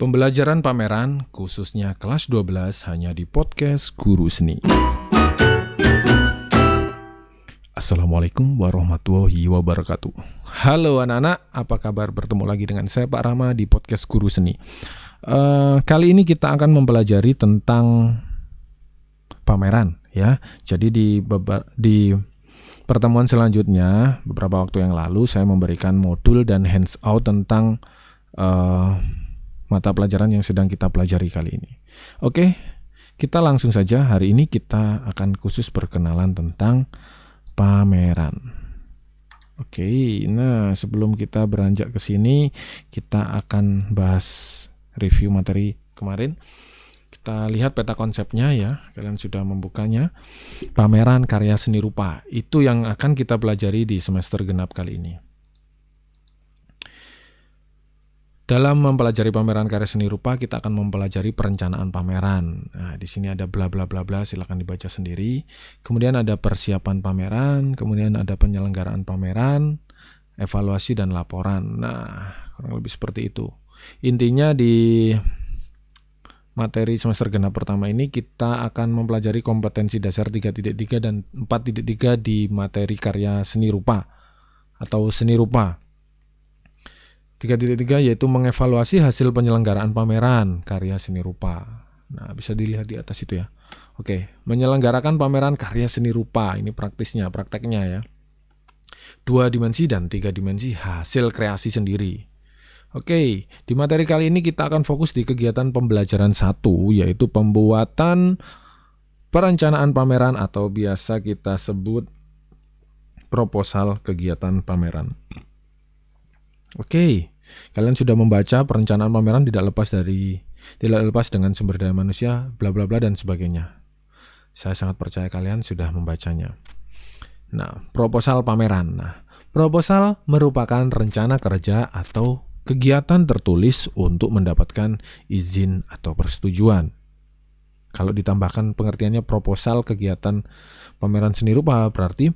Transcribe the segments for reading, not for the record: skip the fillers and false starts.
Pembelajaran pameran, khususnya kelas 12, hanya di podcast Guru Seni. Assalamualaikum warahmatullahi wabarakatuh. Halo anak-anak, apa kabar? Bertemu lagi dengan saya Pak Rama di podcast Guru Seni. Kali ini kita akan mempelajari tentang pameran, ya. Jadi di pertemuan selanjutnya, beberapa waktu yang lalu saya memberikan modul dan hands out tentang mata pelajaran yang sedang kita pelajari kali ini. Oke, kita langsung saja. Hari ini kita akan khusus berkenalan tentang pameran. Oke, nah sebelum kita beranjak ke sini, kita akan bahas review materi kemarin. Kita lihat peta konsepnya ya, kalian sudah membukanya. Pameran karya seni rupa, itu yang akan kita pelajari di semester genap kali ini. Dalam mempelajari pameran karya seni rupa, kita akan mempelajari perencanaan pameran. Nah, di sini ada bla bla bla bla, silakan dibaca sendiri. Kemudian ada persiapan pameran, kemudian ada penyelenggaraan pameran, evaluasi dan laporan. Nah, kurang lebih seperti itu. Intinya di materi semester genap pertama ini kita akan mempelajari kompetensi dasar 3.3 dan 4.3 di materi karya seni rupa atau seni rupa. 3.3 yaitu mengevaluasi hasil penyelenggaraan pameran karya seni rupa. Nah, bisa dilihat di atas itu ya. Oke, menyelenggarakan pameran karya seni rupa, ini prakteknya ya. 2 dimensi dan 3 dimensi hasil kreasi sendiri. Oke, di materi kali ini kita akan fokus di kegiatan pembelajaran 1, yaitu pembuatan perencanaan pameran atau biasa kita sebut proposal kegiatan pameran. Oke, kalian sudah membaca perencanaan pameran tidak lepas dengan sumber daya manusia, bla bla bla dan sebagainya. Saya sangat percaya kalian sudah membacanya. Nah, proposal pameran. Nah, proposal merupakan rencana kerja atau kegiatan tertulis untuk mendapatkan izin atau persetujuan. Kalau ditambahkan pengertiannya proposal kegiatan pameran seni rupa, berarti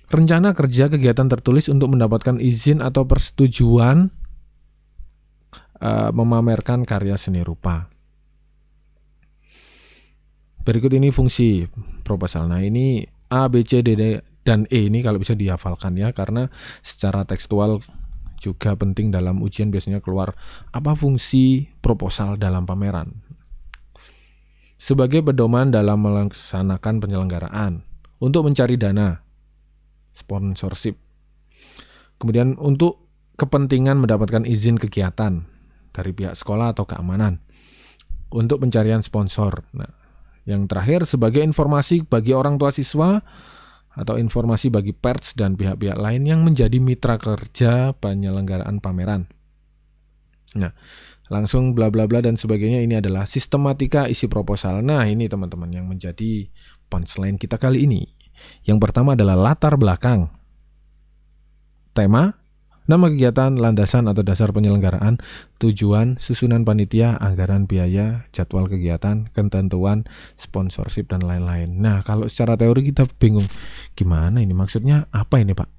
rencana kerja kegiatan tertulis untuk mendapatkan izin atau persetujuan memamerkan karya seni rupa. Berikut ini fungsi proposal. Nah, ini A, B, C, D, dan E ini kalau bisa dihafalkan ya, karena secara tekstual juga penting dalam ujian biasanya keluar apa fungsi proposal dalam pameran. Sebagai pedoman dalam melaksanakan penyelenggaraan, untuk mencari dana, sponsorship. Kemudian untuk kepentingan mendapatkan izin kegiatan dari pihak sekolah atau keamanan. Untuk pencarian sponsor. Nah, yang terakhir sebagai informasi bagi orang tua siswa atau informasi bagi pers dan pihak-pihak lain yang menjadi mitra kerja penyelenggaraan pameran. Nah, langsung bla bla bla dan sebagainya, ini adalah sistematika isi proposal. Nah, ini teman-teman yang menjadi punchline kita kali ini. Yang pertama adalah latar belakang, tema, nama kegiatan, landasan atau dasar penyelenggaraan, tujuan, susunan panitia, anggaran biaya, jadwal kegiatan, ketentuan, sponsorship, dan lain-lain. Nah, kalau secara teori kita bingung, gimana ini maksudnya apa ini Pak?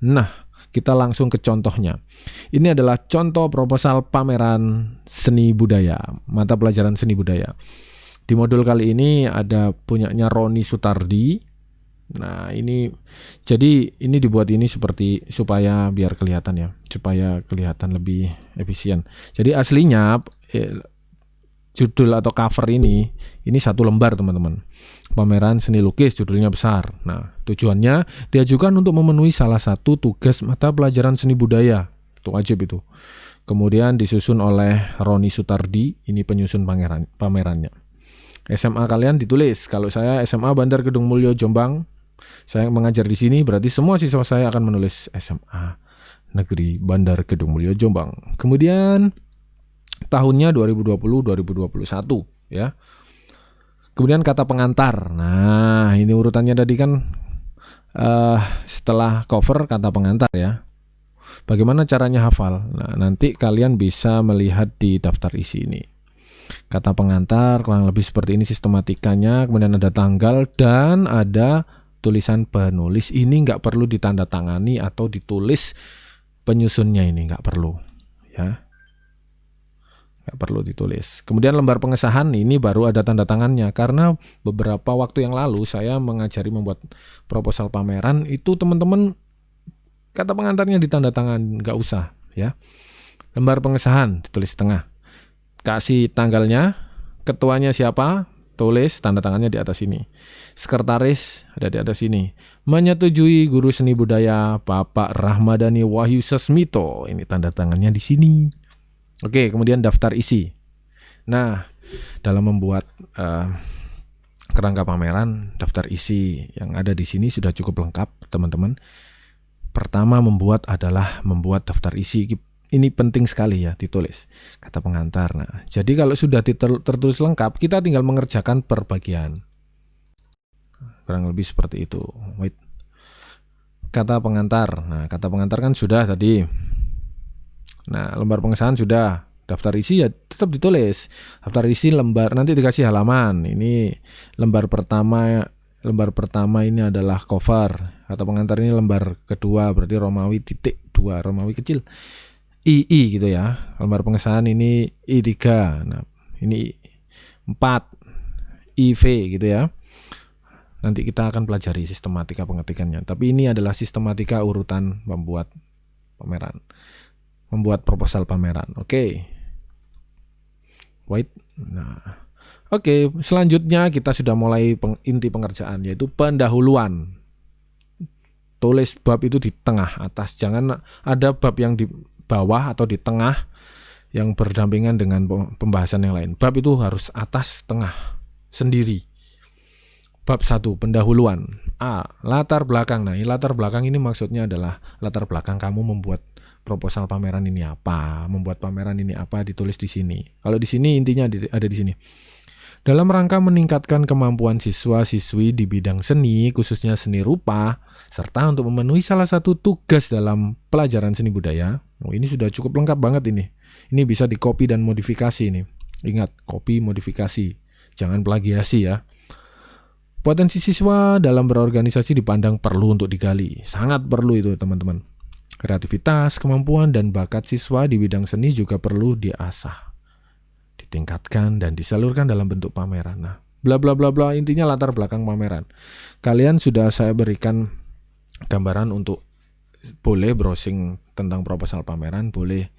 Nah, kita langsung ke contohnya. Ini adalah contoh proposal pameran seni budaya, mata pelajaran seni budaya. Di modul kali ini ada punyanya Roni Sutardi. Nah, ini dibuat ini seperti supaya biar kelihatan ya, supaya kelihatan lebih efisien. Jadi aslinya judul atau cover ini satu lembar teman-teman. Pameran seni lukis, judulnya besar. Nah, tujuannya diajukan untuk memenuhi salah satu tugas mata pelajaran seni budaya. Itu wajib itu. Kemudian disusun oleh Roni Sutardi, ini penyusun pamerannya. SMA kalian ditulis. Kalau saya SMA Bandar Kedung Mulyo Jombang, saya mengajar di sini, berarti semua siswa saya akan menulis SMA Negeri Bandar Kedung Mulyo Jombang. Kemudian tahunnya 2020-2021 ya. Kemudian kata pengantar. Nah, ini urutannya tadi kan setelah cover kata pengantar ya. Bagaimana caranya hafal? Nah, nanti kalian bisa melihat di daftar isi ini. Kata pengantar kurang lebih seperti ini sistematikanya. Kemudian ada tanggal dan ada tulisan penulis. Ini nggak perlu ditandatangani atau ditulis penyusunnya, ini nggak perlu ya. nggak perlu ditulis. Kemudian lembar pengesahan ini baru ada tanda tangannya, karena beberapa waktu yang lalu saya mengajari membuat proposal pameran, itu teman-teman kata pengantarnya ditanda tangan, nggak usah ya. Lembar pengesahan ditulis tengah, kasih tanggalnya, ketuanya siapa, tulis tanda tangannya di atas sini. Sekretaris ada di atas sini. Menyetujui guru seni budaya Bapak Rahmadani Wahyu Sesmito, ini tanda tangannya di sini. Oke, kemudian daftar isi. Nah, dalam membuat kerangka pameran, daftar isi yang ada di sini sudah cukup lengkap, teman-teman. Pertama membuat daftar isi. Ini penting sekali ya, ditulis kata pengantar. Nah, jadi kalau sudah tertulis lengkap, kita tinggal mengerjakan per bagian. Kurang lebih seperti itu. Wait. Kata pengantar. Nah, kata pengantar kan sudah tadi. Nah, lembar pengesahan sudah, daftar isi ya tetap ditulis. Daftar isi lembar, nanti dikasih halaman. Ini lembar pertama ini adalah cover. Kata pengantar ini lembar kedua, berarti Romawi .2, Romawi kecil. II gitu ya. Lembar pengesahan ini I3. Nah, ini 4 IV gitu ya. Nanti kita akan pelajari sistematika pengetikannya. Tapi ini adalah sistematika urutan membuat pameran. Membuat proposal pameran. Oke. Wait. Nah, oke, selanjutnya kita sudah mulai inti pengerjaan, yaitu pendahuluan. Tulis bab itu di tengah atas, jangan ada bab yang di bawah atau di tengah yang berdampingan dengan pembahasan yang lain. Bab itu harus atas tengah sendiri. Bab 1, pendahuluan. A, latar belakang. Nah, latar belakang ini maksudnya adalah latar belakang kamu membuat proposal pameran ini apa, membuat pameran ini apa, ditulis di sini. Kalau di sini intinya ada di sini. Dalam rangka meningkatkan kemampuan siswa-siswi di bidang seni, khususnya seni rupa, serta untuk memenuhi salah satu tugas dalam pelajaran seni budaya. Oh, ini sudah cukup lengkap banget ini. Ini bisa di-copy dan modifikasi nih. Ingat, copy modifikasi. Jangan plagiasi ya. Potensi siswa dalam berorganisasi dipandang perlu untuk digali. Sangat perlu itu, teman-teman. Kreativitas, kemampuan, dan bakat siswa di bidang seni juga perlu diasah, ditingkatkan, dan disalurkan dalam bentuk pameran. Nah, bla bla bla bla, intinya latar belakang pameran. Kalian sudah saya berikan gambaran untuk boleh browsing tentang proposal pameran, boleh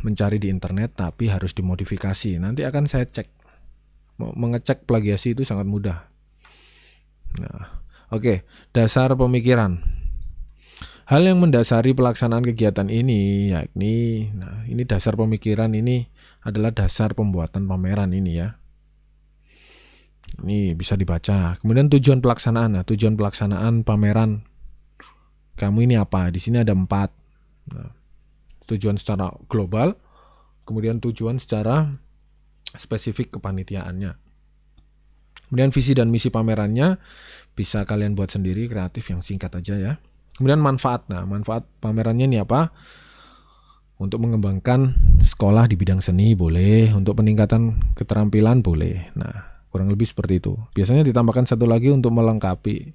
mencari di internet, tapi harus dimodifikasi. Nanti akan saya cek. Mengecek plagiasi itu sangat mudah. Nah, oke, dasar pemikiran. Hal yang mendasari pelaksanaan kegiatan ini yakni, nah ini dasar pemikiran ini adalah dasar pembuatan pameran ini ya. Ini bisa dibaca. Kemudian tujuan pelaksanaan. Nah, tujuan pelaksanaan pameran kamu ini apa? Di sini ada 4. Nah, tujuan secara global, kemudian tujuan secara spesifik kepanitiaannya. Kemudian visi dan misi pamerannya bisa kalian buat sendiri, kreatif, yang singkat aja ya. Kemudian manfaat. Nah, manfaat pamerannya ini apa? Untuk mengembangkan sekolah di bidang seni boleh, untuk peningkatan keterampilan boleh. Nah, kurang lebih seperti itu. Biasanya ditambahkan satu lagi untuk melengkapi.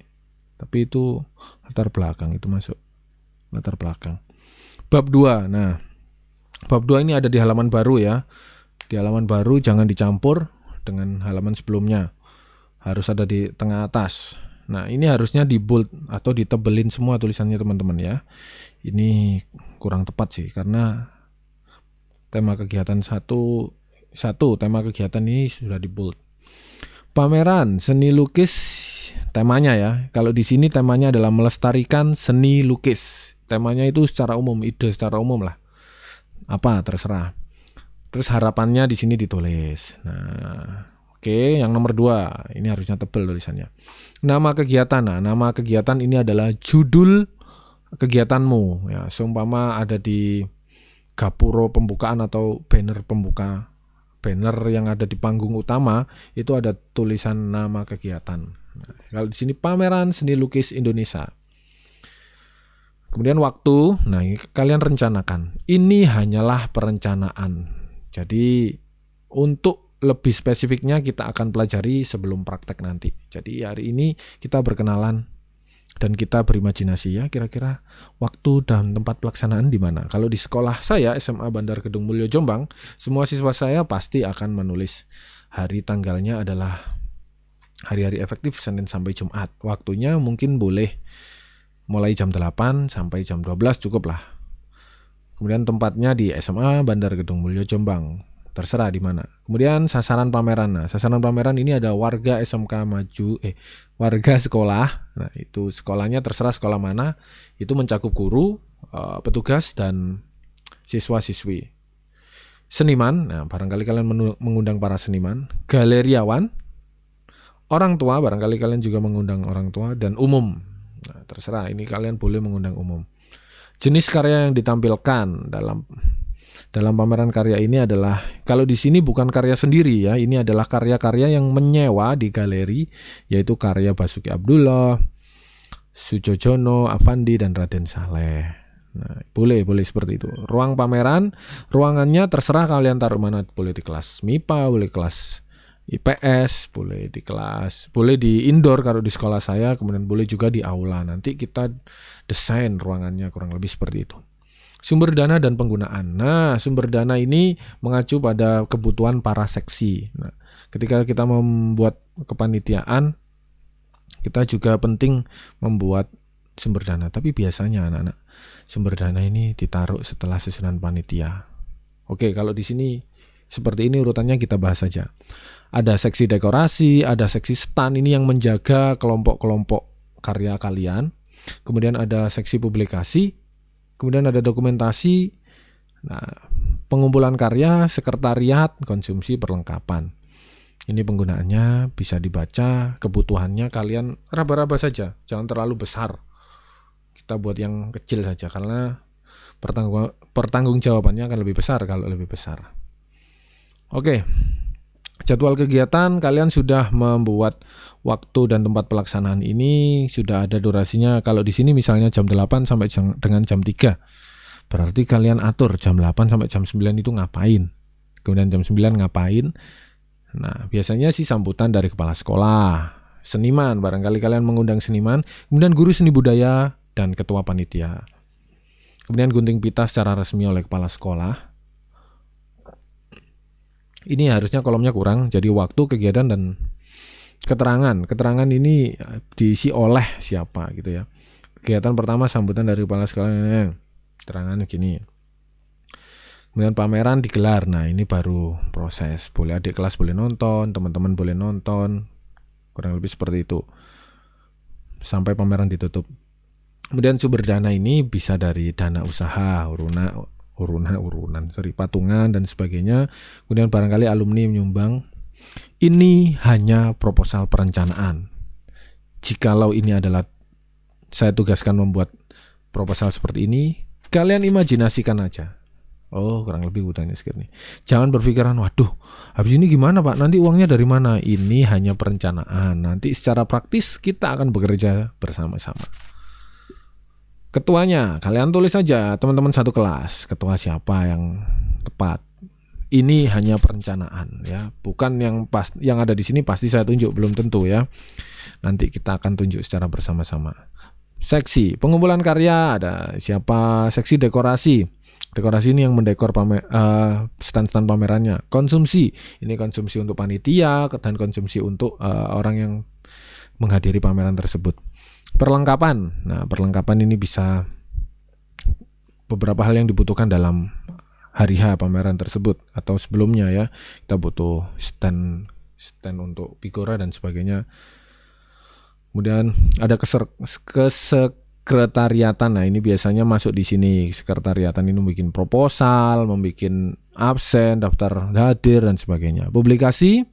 Tapi itu latar belakang, itu masuk latar belakang. Bab 2. Nah, bab 2 ini ada di halaman baru ya. Di halaman baru jangan dicampur dengan halaman sebelumnya. Harus ada di tengah atas. Nah, ini harusnya di bold atau ditebelin semua tulisannya teman-teman ya. Ini kurang tepat sih karena tema kegiatan satu tema kegiatan ini sudah di bold. Pameran seni lukis temanya ya. Kalau di sini temanya adalah melestarikan seni lukis. Temanya itu secara umum, ide secara umum lah. Apa terserah. Terus harapannya di sini ditulis. Nah, oke, yang nomor 2 ini harusnya tebal tulisannya. Nama kegiatan. Nah, nama kegiatan ini adalah judul kegiatanmu. Ya, seumpama ada di gapuro pembukaan atau banner pembuka, banner yang ada di panggung utama itu ada tulisan nama kegiatan. Nah, kalau di sini pameran seni lukis Indonesia. Kemudian waktu. Nah, ini kalian rencanakan. Ini hanyalah perencanaan. Jadi untuk lebih spesifiknya kita akan pelajari sebelum praktek nanti. Jadi hari ini kita berkenalan dan kita berimajinasi ya kira-kira waktu dan tempat pelaksanaan di mana. Kalau di sekolah saya SMA Bandar Kedung Mulyo Jombang, semua siswa saya pasti akan menulis hari tanggalnya adalah hari-hari efektif Senin sampai Jumat. Waktunya mungkin boleh mulai jam 8 sampai jam 12 cukup lah. Kemudian tempatnya di SMA Bandar Kedung Mulyo Jombang. Terserah di mana. Kemudian sasaran pameran. Nah, sasaran pameran ini ada warga SMK warga sekolah. Nah, itu sekolahnya terserah sekolah mana. Itu mencakup guru, petugas dan siswa-siswi. Seniman, nah barangkali kalian mengundang para seniman, galeriawan, orang tua, barangkali kalian juga mengundang orang tua, dan umum. Nah, terserah, ini kalian boleh mengundang umum. Jenis karya yang ditampilkan dalam pameran karya ini adalah, kalau di sini bukan karya sendiri ya, ini adalah karya-karya yang menyewa di galeri, yaitu karya Basuki Abdullah, Sujojono, Avandi, dan Raden Saleh. Nah, boleh seperti itu. Ruang pameran, ruangannya terserah kalian taruh mana, boleh di kelas MIPA, boleh kelas IPS, boleh di indoor kalau di sekolah saya, kemudian boleh juga di aula. Nanti kita desain ruangannya kurang lebih seperti itu. Sumber dana dan penggunaan. Nah, sumber dana ini mengacu pada kebutuhan para seksi. Nah, ketika kita membuat kepanitiaan, kita juga penting membuat sumber dana. Tapi biasanya anak-anak, sumber dana ini ditaruh setelah susunan panitia. Oke, kalau di sini seperti ini urutannya, kita bahas saja. Ada seksi dekorasi, ada seksi stand, ini yang menjaga kelompok-kelompok karya kalian. Kemudian ada seksi publikasi. Kemudian ada dokumentasi, nah, pengumpulan karya, sekretariat, konsumsi, perlengkapan. Ini penggunaannya bisa dibaca, kebutuhannya kalian raba-raba saja, jangan terlalu besar. Kita buat yang kecil saja karena pertanggungjawabannya akan lebih besar kalau lebih besar. Oke. Jadwal kegiatan kalian sudah membuat waktu dan tempat pelaksanaan ini, sudah ada durasinya. Kalau di sini misalnya jam 8 sampai dengan jam 3. Berarti kalian atur jam 8 sampai jam 9 itu ngapain. Kemudian jam 9 ngapain. Nah, biasanya sih sambutan dari kepala sekolah, seniman, barangkali kalian mengundang seniman, kemudian guru seni budaya dan ketua panitia. Kemudian gunting pita secara resmi oleh kepala sekolah. Ini harusnya kolomnya kurang, jadi waktu, kegiatan, dan keterangan. Keterangan ini diisi oleh siapa gitu ya. Kegiatan pertama sambutan dari kepala sekolah, keterangan gini. Kemudian pameran digelar. Nah, ini baru proses. Boleh adik kelas boleh nonton, teman-teman boleh nonton. Kurang lebih seperti itu. Sampai pameran ditutup. Kemudian sumber dana ini bisa dari dana usaha, patungan dan sebagainya. Kemudian barangkali alumni menyumbang. Ini hanya proposal perencanaan. Jikalau ini adalah saya tugaskan membuat proposal seperti ini, kalian imajinasikan aja. Oh, kurang lebih urutannya seperti ini. Jangan berpikiran, waduh, habis ini gimana Pak? Nanti uangnya dari mana? Ini hanya perencanaan. Nanti secara praktis kita akan bekerja bersama-sama. Ketuanya, kalian tulis saja teman-teman satu kelas. Ketua siapa yang tepat. Ini hanya perencanaan ya, bukan yang ada di sini pasti saya tunjuk, belum tentu ya. Nanti kita akan tunjuk secara bersama-sama. Seksi pengumpulan karya, ada siapa. Seksi dekorasi. Dekorasi ini yang mendekor stand-stand pamerannya. Konsumsi, ini konsumsi untuk panitia dan konsumsi untuk orang yang menghadiri pameran tersebut. Perlengkapan. Nah, perlengkapan ini bisa beberapa hal yang dibutuhkan dalam hari H pameran tersebut atau sebelumnya ya. Kita butuh stand untuk figura dan sebagainya. Kemudian ada kesekretariatan. Nah, ini biasanya masuk di sini. Sekretariatan ini membuat proposal, membuat absen, daftar hadir dan sebagainya. Publikasi.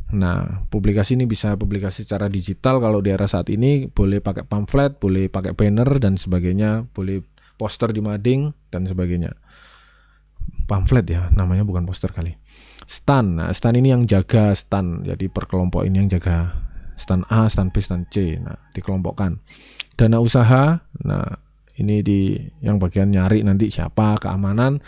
Nah, publikasi ini bisa publikasi secara digital. Kalau di era saat ini boleh pakai pamflet, boleh pakai banner dan sebagainya, boleh poster di mading dan sebagainya. Pamflet ya, namanya bukan poster kali. Stand. Nah, stand ini yang jaga stand. Jadi per kelompok ini yang jaga stand A, stand B, stand C. Nah, dikelompokkan. Dana usaha. Nah, ini yang bagian nyari nanti siapa, keamanan.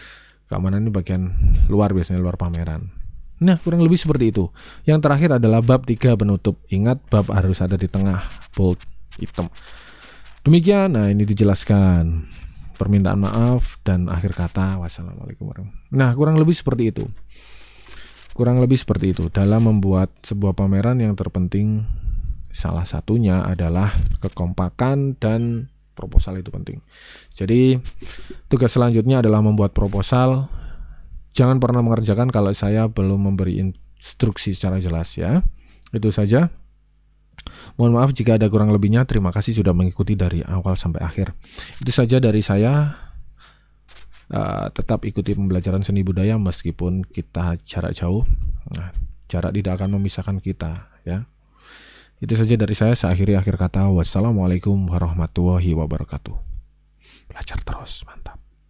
Keamanan ini bagian luar, biasanya luar pameran. Nah, kurang lebih seperti itu. Yang terakhir adalah bab 3 penutup. Ingat, bab harus ada di tengah, bold. hitam. Demikian, nah ini dijelaskan permintaan maaf dan akhir kata wassalamualaikum warahmatullahi wabarakatuh. Nah, kurang lebih seperti itu dalam membuat sebuah pameran. Yang terpenting salah satunya adalah kekompakan dan proposal itu penting. Jadi tugas selanjutnya adalah membuat proposal. Jangan pernah mengerjakan kalau saya belum memberi instruksi secara jelas ya. Itu saja. Mohon maaf jika ada kurang lebihnya. Terima kasih sudah mengikuti dari awal sampai akhir. Itu saja dari saya. Tetap ikuti pembelajaran seni budaya meskipun kita jarak jauh. Nah, jarak tidak akan memisahkan kita ya. Itu saja dari saya. Saya akhiri akhir kata. Wassalamualaikum warahmatullahi wabarakatuh. Belajar terus.